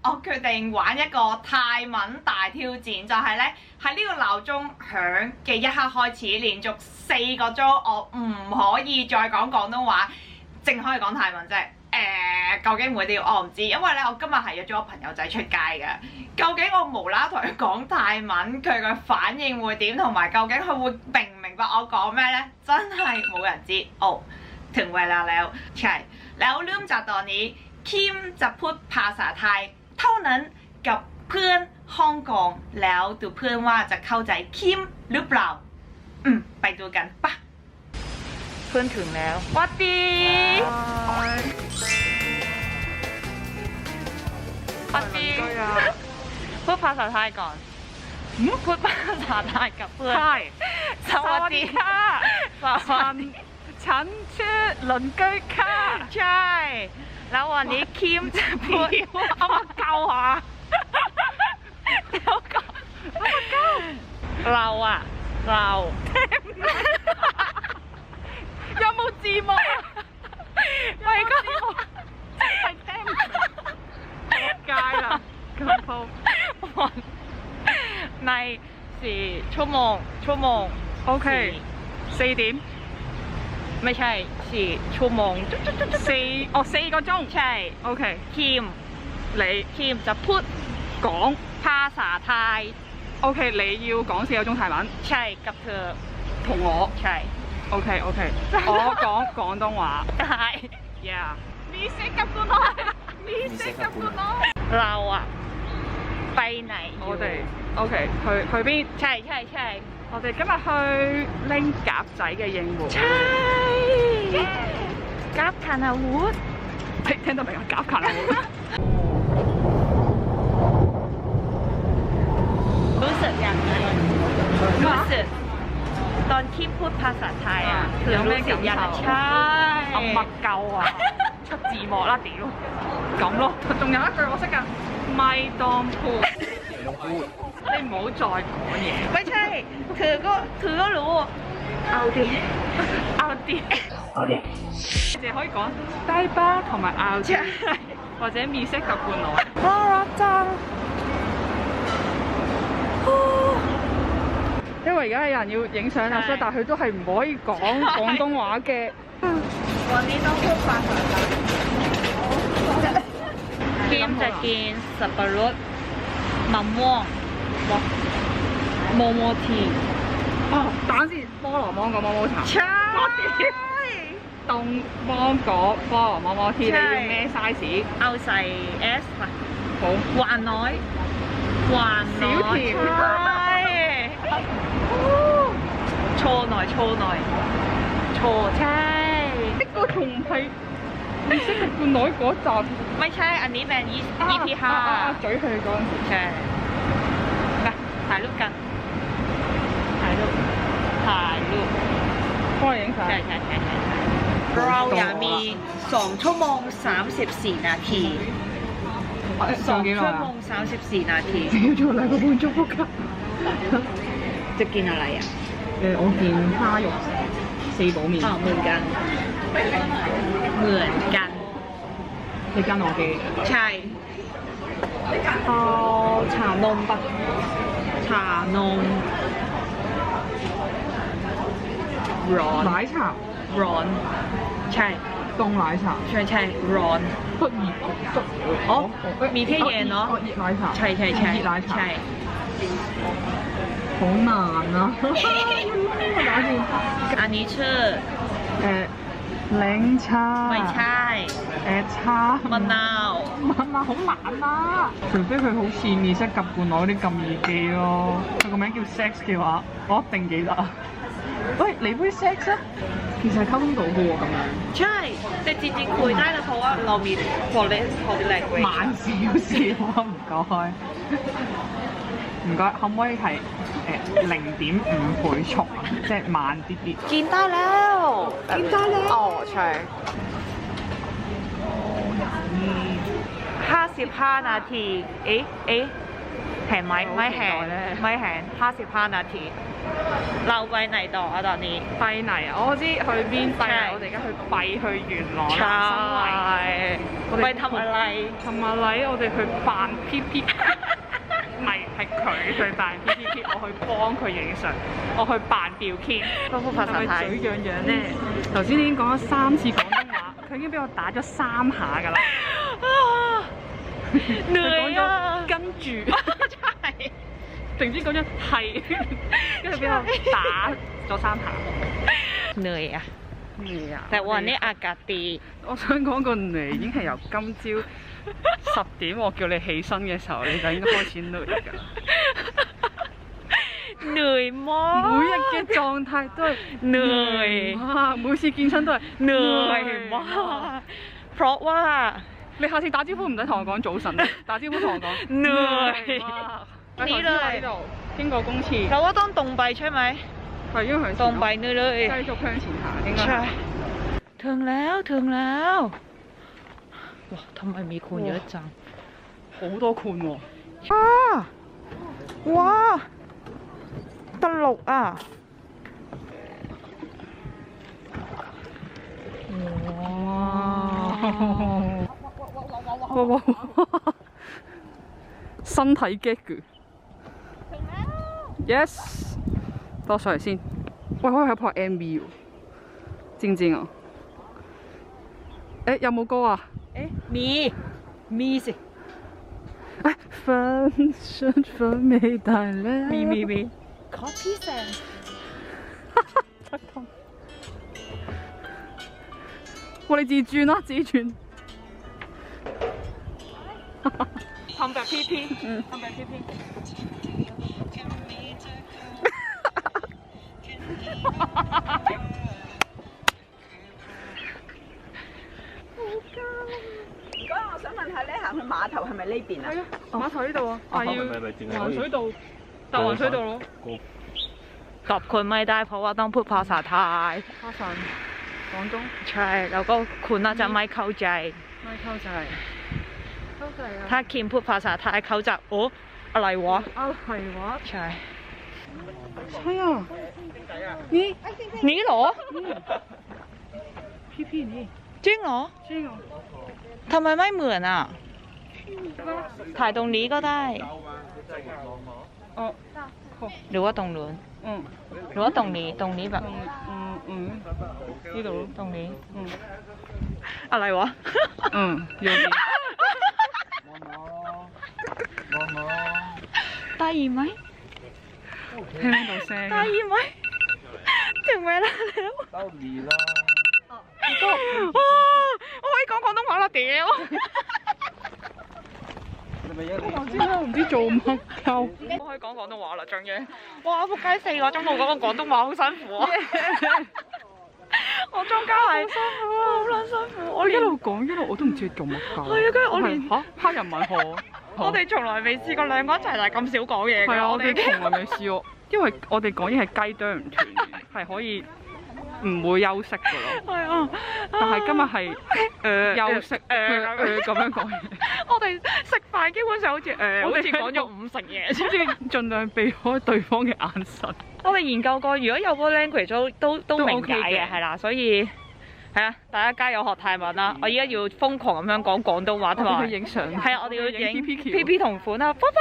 我決定玩一個泰文大挑戰，就係咧喺呢個鬧鐘響嘅一刻開始，連續4個鐘，我唔可以再講廣東話，淨可以講泰文啫。究竟會點我唔知，因為咧我今日係約咗我朋友仔出街嘅。究竟我無啦同佢講泰文，佢嘅反應會點，同埋究竟佢會明唔明白我講咩咧？真係冇人知。哦，ถึงเวลาแล้วใช่แล้วเริ่มจากตอนนี้คิมจะพูดภาษาไทยเท่านั้นกับเพื่อนฮ่องกงแล้วดูเพื่อนว่าจะเข้าใจคิมหรือเปล่าไปดูกันปะเพื่อนถึงแล้วสวัสดีสวัสดีพูดภาษาไทยก่อนพูดภาษาไทยกับเพื่อนสวัสดีค่ะฉันชื่อหลนเกยค่ะใช่แล้ววันนี้คิมจะพูดเอามาเกาเหรอเดี๋ยวก่อนเรา有冇字幕ไปก็ไปแท่งกายล่ะกระเพราใน4 ชั่วโมงโอเค4 點ไม่ใช่4 ชั่วโมง4 個鐘ใช่โอเคคิมจะพูด講ภาษาไทยโอเค你要講4 個鐘泰文ใช่กับเธอ同我ใช่โอเค我講廣東話係 yeah มีเซ็กกับกูน้อยเราอะไปไหน我哋 OK 去邊ใช่我哋今日去拎鴿仔嘅應援ใช่鴿คานาวูด聽到未啊鴿คานาวูดรู้สึกยังไงรู้สึกตอนที่พูดภาษาไทยอ่ะคือรู้สึกยังไงใช่เอามาเกาอ่ะ出字幕啦屌咁咯仲有一句我識㗎咪當พูด你唔好再講嘢ไม่ใช่เธอก็รู้เอาดิ淨係可以講低巴同埋拗啲或者面色及伴侶น่ารักจัง因為而家有人要影相啦，所以但係佢都係唔可以講廣東話嘅。วันนี้ต้องพูดภาษาไทยคิมจะกินสับปะรดมะม่วงโมโมที哦，等先，菠蘿芒果芒果茶。ใช่凍芒果菠蘿芒果ที你要咩 size？ เอาใส่ S ค่ะ好หวานน้อย小甜โชว์หน่อยใช่呢個仲係你識嘅伴侶嗰集ไม่ใช่อันนี้เป็น EP 5嘴去嗰陣時ใช่ไปถ่ายรูปกันถ่ายรูป幫你影相ใช่เราอยากมี2 ชั่วโมง 34 นาที2 ชั่วโมง 34 นาที要做2個半鐘㗎จะกินอะไรอ่ะ我見蝦肉4寶麵เหมือนกัน你跟我嘅ใช่เอาชานมปะชานมร้อน奶茶ร้อนใช่凍奶茶ใช่ร้อน不熱อ๋อมีที่เย็นเนาะ熱奶茶ใช่熱奶茶好難啊อันนี้ชื่อ檸茶ไม่ใช่茶มะนาว好難啊除非佢好似面色及伴侶啲咁易記咯佢個名叫 sex 嘅話我一定記得喂你杯 sex 啊其實係溝通到嘅喎咁樣ใช่แต่จริงๆคุยได้นะเพราะว่าเรามี body language 慢少少啊唔該可唔可以係0.5 倍速啊即係慢啲見得แล้วอ๋อใช่55 นาทีเอ๊ะ แพงไหมไม่แพงไม่แพง55 นาทีเราไปไหนต่ออะตอนนี้ไปไหน啊？我知去邊ไปไหน我哋而家去拜去元朗南生圍ไปทำอะไรทำอะไร我哋去扮 PP 唔係係佢去扮 PPP 我去幫佢影相我去扮表 K 都พูดภาษาไทย嘴癢癢咧頭先已經講咗3次廣東話佢已經俾我打咗3下㗎啦เหนื่อย啊跟住ใช่定知講咗係跟住俾我打咗3下เหนื่อย啊เหนื่อย啊แต่วันนี้อากาศดี我想講個เหนื่อย已經係由今朝10點我叫你起身嘅時候你就應該開始เหนื่อย㗎啦เหนื่อยมาก每日嘅狀態都係เหนื่อยมาก每次健身都係เหนื่อยมากเพราะว่า你下次打招呼唔使同我講早晨打招呼同我講เหนื่อยนี่เลย經過公廁เราว่าต้องตรงไปใช่ไหม係應該向前ตรงไปนี่เลย繼續向前行應該ใช่ถึงแล้วถึงแล้ว哇ทำไมมีคนเยอะจัง好多คน喎ว้าตลกอ่ะ哇身體 get 嘅 yes 多上嚟先喂可以喺拍 MV 喎知唔知啊誒有冇歌啊มีสิ誒分身分美帶來มี copy sense 哇你自己轉啦自己轉ทำแบบ PP ทำแบบ PP 唔該，我想問下咧，行去碼頭係咪呢邊啊？係啊，碼頭呢度啊，係要環水道，搭環水道咯。ขอบคุณไม่ได้เพราะว่าต้องพูดภาษาไทยภาษา廣東ใช่แล้วก็คุณน่าจะไม่เข้าใจไม่เข้าใจเข้าใจ啊ถ้าคิมพูดภาษาไทยเขาจะโอ้อะไรวะอะไรวะใช่ใช่อ่ะนี่เหรอพี่นี่จริงเหรอจริงเหรอทำไมไม่เหมือนอ่ะถ่ายตรงนี้ก็ได้หรือว่าตรงนู้นหรือว่าตรงนี้แบบ呢度ตรงนี้อะไรวะ有啲ได้ยินไหม聽到聲ได้ยินไหมถึงเวลาแล้ว兜二啦我可以講廣東話啦屌我唔知做乜鳩我可以講廣東話啦張嘢哇仆街4個鐘冇講廣東話好辛苦啊我中間係好撚辛苦我一路講一路我都唔知做乜鳩係啊跟住我連嚇黑人問號我哋從來未試過兩個一齊係咁少講嘢係啊我哋從來未試過因為我哋講嘢係雞啄唔斷係可以唔會休息㗎咯，係啊！但係今日係休息咁樣講嘢。我哋食飯基本上好似好似講咗50嘢，好似盡量避開對方嘅眼神。我哋研究過，如果有個 language 都明解嘅，係啦，所以係啊，大家加油學泰文啦！我依家要瘋狂咁樣講廣東話同埋去影相，係啊，我哋要影 PP 同款啊！拜拜。